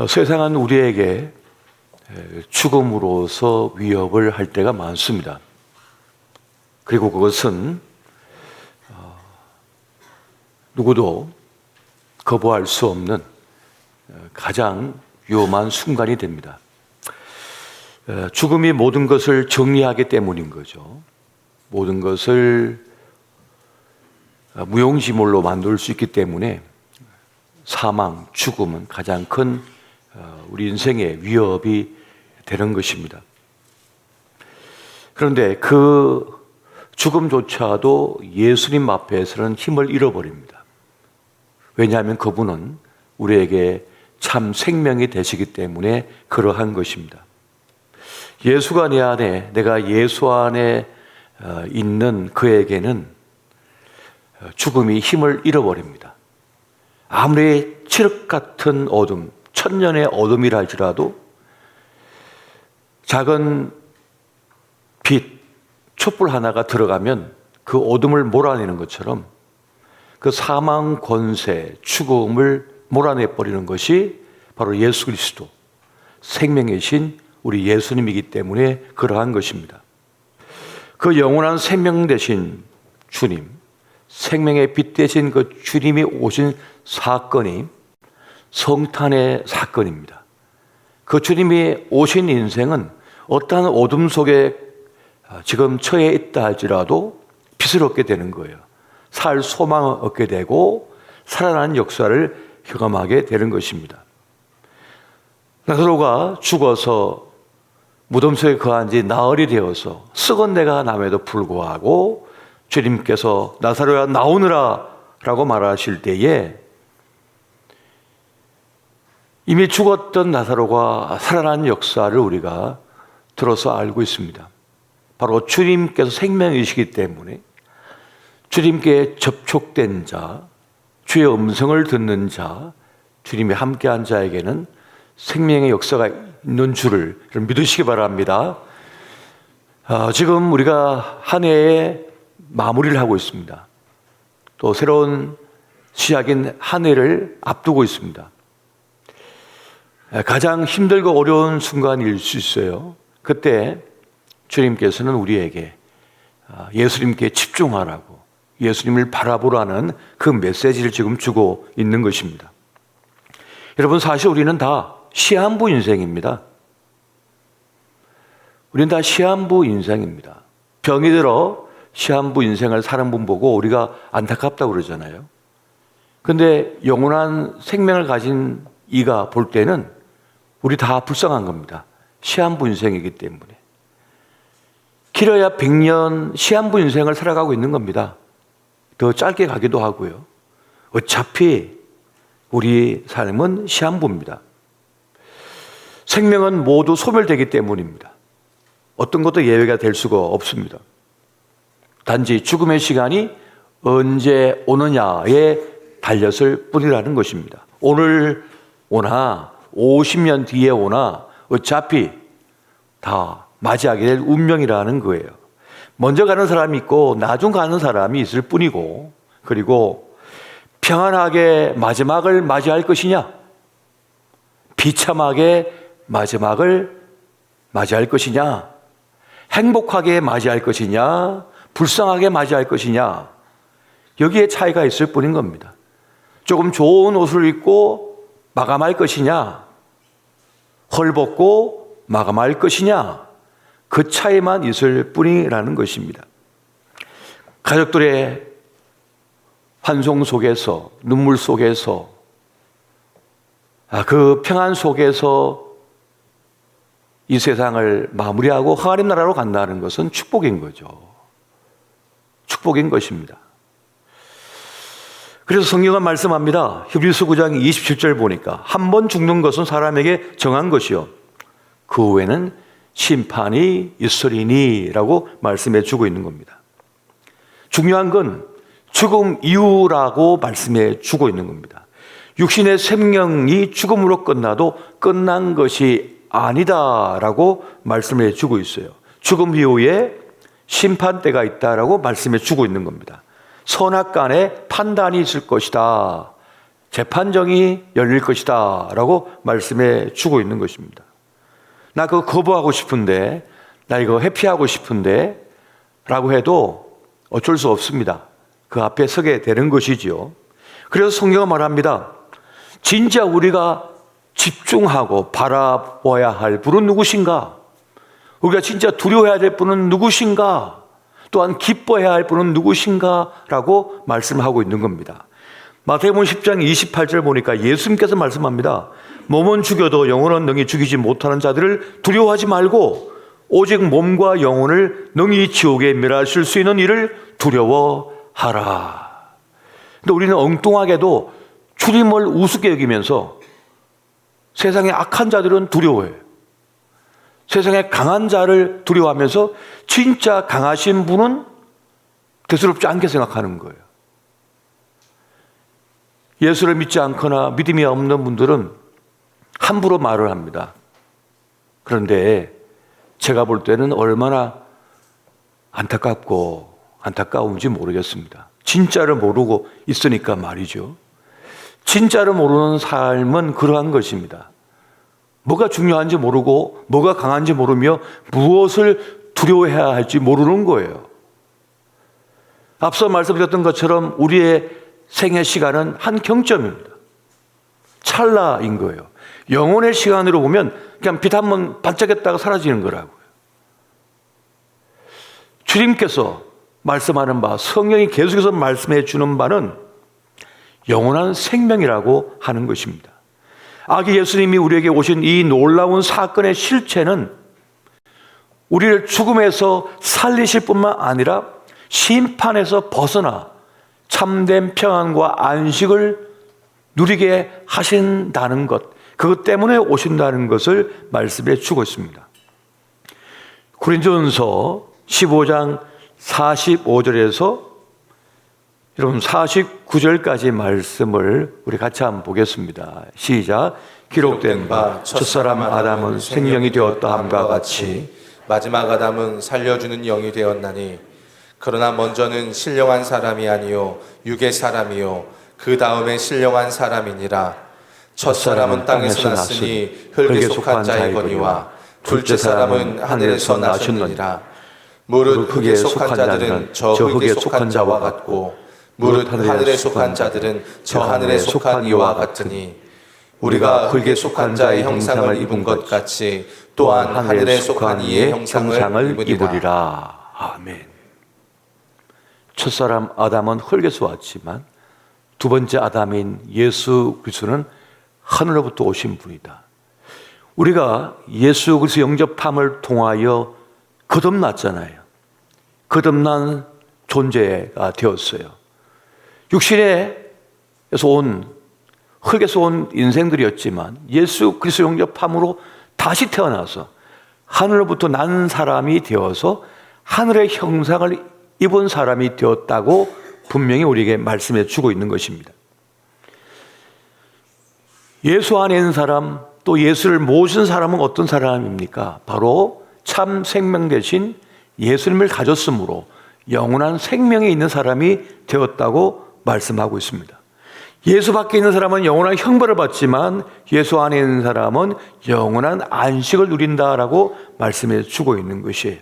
세상은 우리에게 죽음으로서 위협을 할 때가 많습니다. 그리고 그것은 누구도 거부할 수 없는 가장 위험한 순간이 됩니다. 죽음이 모든 것을 정리하기 때문인 거죠. 모든 것을 무용지물로 만들 수 있기 때문에 사망, 죽음은 가장 큰 우리 인생의 위협이 되는 것입니다. 그런데 그 죽음조차도 예수님 앞에서는 힘을 잃어버립니다. 왜냐하면 그분은 우리에게 참 생명이 되시기 때문에 그러한 것입니다. 예수가 내 안에, 내가 예수 안에 있는 그에게는 죽음이 힘을 잃어버립니다. 아무리 칠흑 같은 어둠, 천년의 어둠이라 할지라도 작은 빛, 촛불 하나가 들어가면 그 어둠을 몰아내는 것처럼 그 사망 권세, 죽음을 몰아내버리는 것이 바로 예수 그리스도, 생명이신 우리 예수님이기 때문에 그러한 것입니다. 그 영원한 생명 되신 주님, 생명의 빛 되신 그 주님이 오신 사건이 성탄의 사건입니다. 그 주님이 오신 인생은 어떠한 어둠 속에 지금 처해 있다 할지라도 빛을 얻게 되는 거예요. 살 소망을 얻게 되고 살아나는 역사를 경험하게 되는 것입니다. 나사로가 죽어서 무덤 속에 거한 지 나흘이 되어서 썩은 내가 남에도 불구하고 주님께서 나사로야 나오느라 라고 말하실 때에 이미 죽었던 나사로가 살아난 역사를 우리가 들어서 알고 있습니다. 바로 주님께서 생명이시기 때문에 주님께 접촉된 자, 주의 음성을 듣는 자, 주님이 함께한 자에게는 생명의 역사가 있는 줄을 믿으시기 바랍니다. 지금 우리가 한 해의 마무리를 하고 있습니다. 또 새로운 시작인 한 해를 앞두고 있습니다. 가장 힘들고 어려운 순간일 수 있어요. 그때 주님께서는 우리에게 예수님께 집중하라고, 예수님을 바라보라는 그 메시지를 지금 주고 있는 것입니다. 여러분, 사실 우리는 다 시한부 인생입니다. 우리는 다 시한부 인생입니다. 병이 들어 시한부 인생을 사는 분 보고 우리가 안타깝다고 그러잖아요. 근데 영원한 생명을 가진 이가 볼 때는 우리 다 불쌍한 겁니다. 시한부 인생이기 때문에. 길어야 100년 시한부 인생을 살아가고 있는 겁니다. 더 짧게 가기도 하고요. 어차피 우리 삶은 시한부입니다. 생명은 모두 소멸되기 때문입니다. 어떤 것도 예외가 될 수가 없습니다. 단지 죽음의 시간이 언제 오느냐에 달렸을 뿐이라는 것입니다. 오늘 오나 50년 뒤에 오나 어차피 다 맞이하게 될 운명이라는 거예요. 먼저 가는 사람이 있고 나중 가는 사람이 있을 뿐이고, 그리고 평안하게 마지막을 맞이할 것이냐, 비참하게 마지막을 맞이할 것이냐, 행복하게 맞이할 것이냐, 불쌍하게 맞이할 것이냐, 여기에 차이가 있을 뿐인 겁니다. 조금 좋은 옷을 입고 마감할 것이냐, 헐벗고 마감할 것이냐, 그 차이만 있을 뿐이라는 것입니다. 가족들의 환송 속에서, 눈물 속에서, 그 평안 속에서 이 세상을 마무리하고 하나님 나라로 간다는 것은 축복인 거죠. 축복인 것입니다. 그래서 성경은 말씀합니다. 히브리서 9장 27절 보니까 한 번 죽는 것은 사람에게 정한 것이요 그 후에는 심판이 있으리니 라고 말씀해 주고 있는 겁니다. 중요한 건 죽음 이후라고 말씀해 주고 있는 겁니다. 육신의 생명이 죽음으로 끝나도 끝난 것이 아니다라고 말씀해 주고 있어요. 죽음 이후에 심판대가 있다라고 말씀해 주고 있는 겁니다. 선악간에 판단이 있을 것이다. 재판정이 열릴 것이다 라고 말씀해 주고 있는 것입니다. 나 그거 거부하고 싶은데, 나 이거 회피하고 싶은데 라고 해도 어쩔 수 없습니다. 그 앞에 서게 되는 것이지요. 그래서 성경은 말합니다. 진짜 우리가 집중하고 바라봐야 할 분은 누구신가? 우리가 진짜 두려워해야 될 분은 누구신가? 또한 기뻐해야 할 분은 누구신가? 라고 말씀하고 있는 겁니다. 마태복음 10장 28절 보니까 예수님께서 말씀합니다. 몸은 죽여도 영혼은 능히 죽이지 못하는 자들을 두려워하지 말고 오직 몸과 영혼을 능히 지옥에 멸하실 수 있는 이를 두려워하라. 근데 우리는 엉뚱하게도 주님을 우습게 여기면서 세상의 악한 자들은 두려워해요. 세상의 강한 자를 두려워하면서 진짜 강하신 분은 대수롭지 않게 생각하는 거예요. 예수를 믿지 않거나 믿음이 없는 분들은 함부로 말을 합니다. 그런데 제가 볼 때는 얼마나 안타까운지 모르겠습니다. 진짜를 모르고 있으니까 말이죠. 진짜를 모르는 삶은 그러한 것입니다. 뭐가 중요한지 모르고 뭐가 강한지 모르며 무엇을 두려워해야 할지 모르는 거예요. 앞서 말씀드렸던 것처럼 우리의 생애 시간은 한 경점입니다. 찰나인 거예요. 영혼의 시간으로 보면 그냥 빛 한번 반짝였다가 사라지는 거라고요. 주님께서 말씀하는 바, 성령이 계속해서 말씀해 주는 바는 영원한 생명이라고 하는 것입니다. 아기 예수님이 우리에게 오신 이 놀라운 사건의 실체는 우리를 죽음에서 살리실 뿐만 아니라 심판에서 벗어나 참된 평안과 안식을 누리게 하신다는 것, 그것 때문에 오신다는 것을 말씀해 주고 있습니다. 고린도전서 15장 45절에서 여러분 49절까지 말씀을 우리 같이 한번 보겠습니다. 시작. 기록된 바 첫사람 아담은 생명이 되었다 함과 같이 마지막 아담은 살려주는 영이 되었나니 그러나 먼저는 신령한 사람이 아니요 육의 사람이요 그 다음에 신령한 사람이니라. 첫사람은 땅에서 났으니 흙에 속한 자이거니와 둘째 사람은 하늘에서 나셨느니라. 무릇 흙에 속한 자들은 저 흙에 속한 자와 같고 무릇 하늘에 속한 자들은 저 하늘에 속한 이와 같으니 우리가 흙에 속한 자의 형상을 입은 것 같이 또한 하늘에 속한 이의 형상을 입으리라. 아멘. 첫사람 아담은 흙에서 왔지만 두 번째 아담인 예수 그리스도는 하늘로부터 오신 분이다. 우리가 예수 그리스도 영접함을 통하여 거듭났잖아요. 거듭난 존재가 되었어요. 육신에서 온, 흙에서 온 인생들이었지만 예수 그리스도 영접함으로 다시 태어나서 하늘로부터 난 사람이 되어서 하늘의 형상을 입은 사람이 되었다고 분명히 우리에게 말씀해 주고 있는 것입니다. 예수 안에 있는 사람, 또 예수를 모신 사람은 어떤 사람입니까? 바로 참 생명 대신 예수님을 가졌으므로 영원한 생명이 있는 사람이 되었다고 말씀하고 있습니다. 예수 밖에 있는 사람은 영원한 형벌을 받지만 예수 안에 있는 사람은 영원한 안식을 누린다라고 말씀해 주고 있는 것이에요.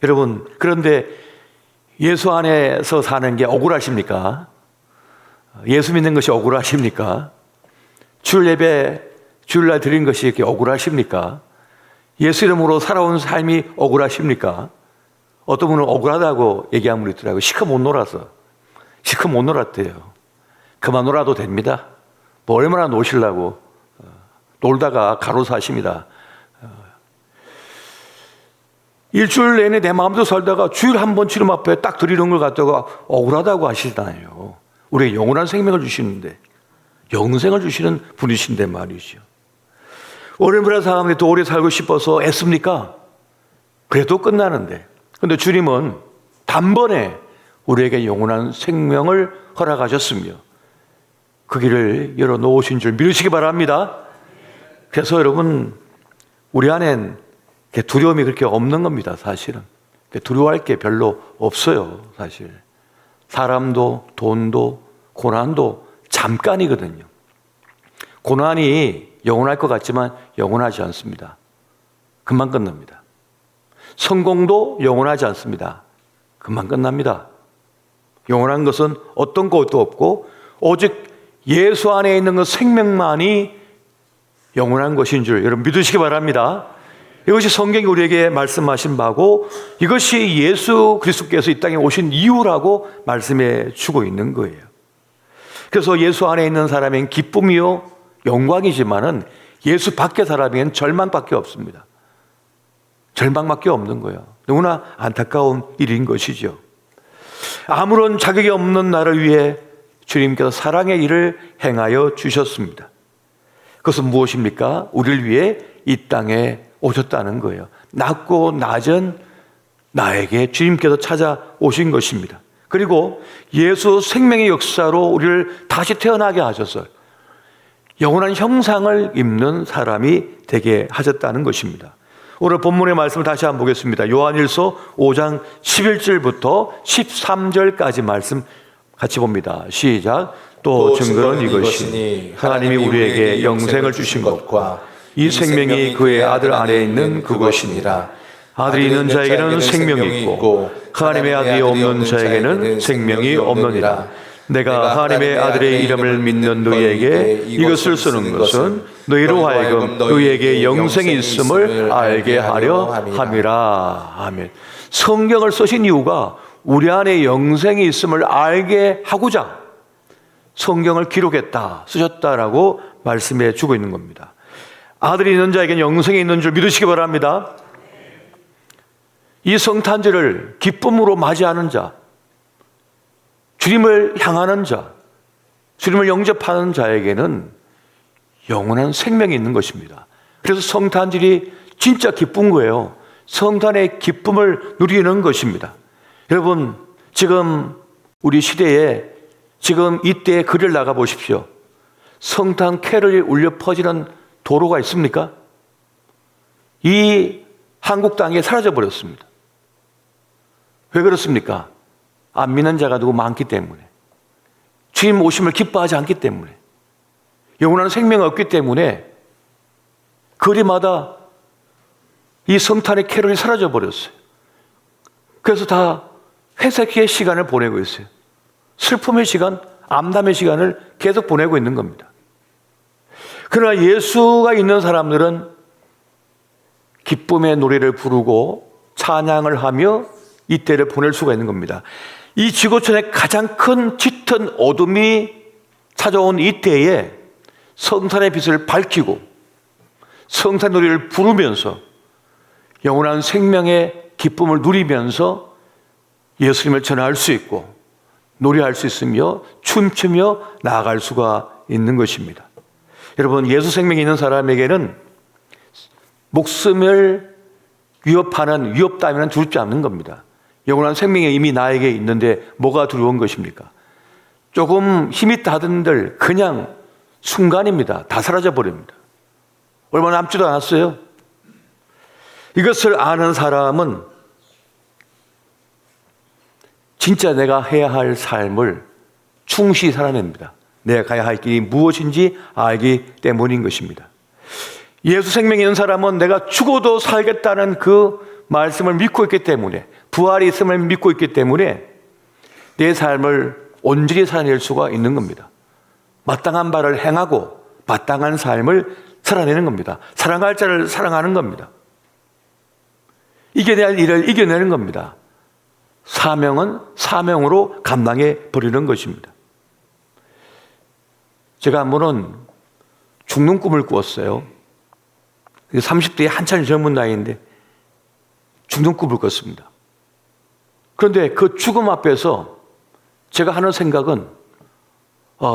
여러분, 그런데 예수 안에서 사는 게 억울하십니까? 예수 믿는 것이 억울하십니까? 주일 예배, 주일날 드린 것이 이렇게 억울하십니까? 예수 이름으로 살아온 삶이 억울하십니까? 어떤 분은 억울하다고 얘기한 분이 있더라고요. 시커 못 놀아서. 시커 못 놀았대요. 그만 놀아도 됩니다. 뭐 얼마나 노시려고. 놀다가 가로 사십니다. 일주일 내내 내 마음대로 살다가 주일 한 번 주님 앞에 딱 드리는 걸 갖다가 억울하다고 하시잖아요. 우리에게 영원한 생명을 주시는데, 영생을 주시는 분이신데 말이죠. 오랜만에 사람들이 더 오래 살고 싶어서 애씁니까? 그래도 끝나는데. 그런데 주님은 단번에 우리에게 영원한 생명을 허락하셨으며 그 길을 열어놓으신 줄 믿으시기 바랍니다. 그래서 여러분, 우리 안엔 두려움이 그렇게 없는 겁니다. 사실은 두려워할 게 별로 없어요. 사실 사람도 돈도 고난도 잠깐이거든요. 고난이 영원할 것 같지만 영원하지 않습니다. 금방 끝납니다. 성공도 영원하지 않습니다. 금방 끝납니다. 영원한 것은 어떤 것도 없고 오직 예수 안에 있는 그 생명만이 영원한 것인 줄 여러분 믿으시기 바랍니다. 이것이 성경이 우리에게 말씀하신 바고 이것이 예수 그리스도께서 이 땅에 오신 이유라고 말씀해 주고 있는 거예요. 그래서 예수 안에 있는 사람엔 기쁨이요 영광이지만은 예수 밖의 사람에겐 절망밖에 없습니다. 절망밖에 없는 거예요. 너무나 안타까운 일인 것이죠. 아무런 자격이 없는 나를 위해 주님께서 사랑의 일을 행하여 주셨습니다. 그것은 무엇입니까? 우리를 위해 이 땅에 오셨다는 거예요. 낮고 낮은 나에게 주님께서 찾아오신 것입니다. 그리고 예수 생명의 역사로 우리를 다시 태어나게 하셔서 영원한 형상을 입는 사람이 되게 하셨다는 것입니다. 오늘 본문의 말씀을 다시 한번 보겠습니다. 요한일서 5장 11절부터 13절까지 말씀 같이 봅니다. 시작. 또 증거는 이것이니 하나님이 우리에게 영생을 주신 것과 이 생명이 그의 아들 안에 있는 그것이니라. 아들이 있는 자에게는 생명이 있고 하나님의 아들이 없는 자에게는 생명이 없느니라. 내가 하나님의 아들의 이름을 믿는 너희에게 이것을 쓰는 것은 너희로 하여금 너희에게 영생이 있음을 알게 하려 함이라. 아멘. 성경을 쓰신 이유가 우리 안에 영생이 있음을 알게 하고자 성경을 기록했다, 쓰셨다라고 말씀해 주고 있는 겁니다. 아들이 있는 자에게는 영생이 있는 줄 믿으시기 바랍니다. 이 성탄절을 기쁨으로 맞이하는 자, 주님을 향하는 자, 주님을 영접하는 자에게는 영원한 생명이 있는 것입니다. 그래서 성탄절이 진짜 기쁜 거예요. 성탄의 기쁨을 누리는 것입니다. 여러분, 지금 우리 시대에 지금 이때에 거리를 나가 보십시오. 성탄 캐럴이 울려 퍼지는 도로가 있습니까? 이 한국 땅에 사라져 버렸습니다. 왜 그렇습니까? 안 믿는 자가 너무 많기 때문에, 주님 오심을 기뻐하지 않기 때문에, 영원한 생명이 없기 때문에 거리마다 이 성탄의 캐럴이 사라져 버렸어요. 그래서 다 회색의 시간을 보내고 있어요. 슬픔의 시간, 암담의 시간을 계속 보내고 있는 겁니다. 그러나 예수가 있는 사람들은 기쁨의 노래를 부르고 찬양을 하며 이때를 보낼 수가 있는 겁니다. 이 지구촌의 가장 큰 짙은 어둠이 찾아온 이때에 성탄의 빛을 밝히고 성탄 노래를 부르면서 영원한 생명의 기쁨을 누리면서 예수님을 전할 수 있고 노래할 수 있으며 춤추며 나아갈 수가 있는 것입니다. 여러분, 예수 생명이 있는 사람에게는 목숨을 위협하는 위협 따위는 두렵지 않는 겁니다. 영원한 생명이 이미 나에게 있는데 뭐가 두려운 것입니까? 조금 힘이 닿은들 그냥 순간입니다. 다 사라져 버립니다. 얼마 남지도 않았어요. 이것을 아는 사람은 진짜 내가 해야 할 삶을 충실히 살아냅니다. 내가 가야 할 길이 무엇인지 알기 때문인 것입니다. 예수 생명이 있는 사람은 내가 죽어도 살겠다는 그 말씀을 믿고 있기 때문에, 부활이 있음을 믿고 있기 때문에 내 삶을 온전히 살아낼 수가 있는 겁니다. 마땅한 바를 행하고 마땅한 삶을 살아내는 겁니다. 사랑할 자를 사랑하는 겁니다. 이겨내야 할 일을 이겨내는 겁니다. 사명은 사명으로 감당해 버리는 것입니다. 제가 한 번은 죽는 꿈을 꾸었어요. 30대에 한참 젊은 나이인데 죽는 꿈을 꿨습니다. 그런데 그 죽음 앞에서 제가 하는 생각은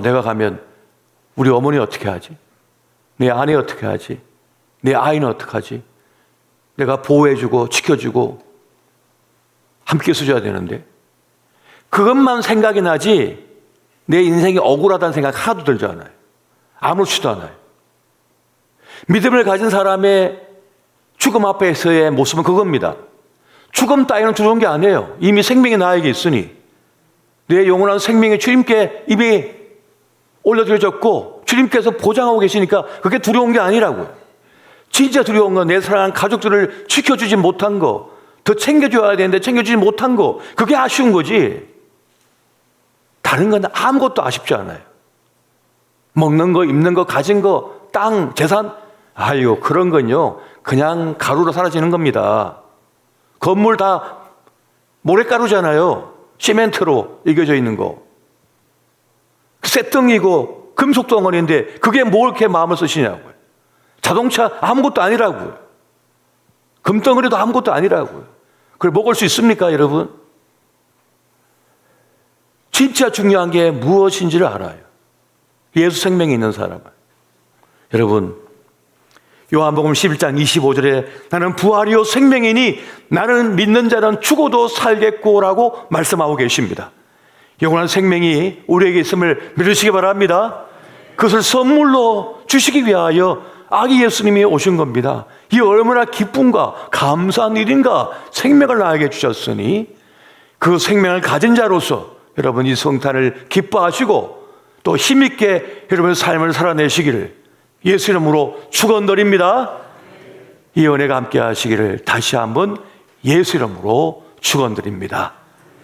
내가 가면 우리 어머니 어떻게 하지? 내 아내 어떻게 하지? 내 아이는 어떻게 하지? 내가 보호해주고 지켜주고 함께 있어줘야 되는데 그것만 생각이 나지 내 인생이 억울하다는 생각 하나도 들지 않아요. 아무렇지도 않아요. 믿음을 가진 사람의 죽음 앞에서의 모습은 그겁니다. 죽음 따위는 두려운 게 아니에요. 이미 생명이 나에게 있으니 내 영원한 생명이 주님께 이미 올려드려졌고 주님께서 보장하고 계시니까 그게 두려운 게 아니라고요. 진짜 두려운 건 내 사랑하는 가족들을 지켜주지 못한 거, 더 챙겨줘야 되는데 챙겨주지 못한 거, 그게 아쉬운 거지. 다른 건 아무것도 아쉽지 않아요. 먹는 거, 입는 거, 가진 거, 땅, 재산, 아유, 그런 건요 그냥 가루로 사라지는 겁니다. 건물 다 모래가루잖아요. 시멘트로 이겨져 있는 거. 쇳덩이고 금속 덩어리인데 그게 뭘 이렇게 마음을 쓰시냐고요. 자동차 아무것도 아니라고요. 금덩어리도 아무것도 아니라고요. 그걸 먹을 수 있습니까, 여러분? 진짜 중요한 게 무엇인지를 알아요. 예수 생명이 있는 사람은. 여러분, 요한복음 11장 25절에 나는 부활이요 생명이니 나는 믿는 자는 죽어도 살겠고라고 말씀하고 계십니다. 영원한 생명이 우리에게 있음을 믿으시기 바랍니다. 그것을 선물로 주시기 위하여 아기 예수님이 오신 겁니다. 이 얼마나 기쁨과 감사한 일인가. 생명을 나에게 주셨으니 그 생명을 가진 자로서 여러분 이 성탄을 기뻐하시고 또 힘있게 여러분 삶을 살아내시기를 예수 이름으로 축원드립니다. 이 은혜가 함께 하시기를 다시 한번 예수 이름으로 축원드립니다.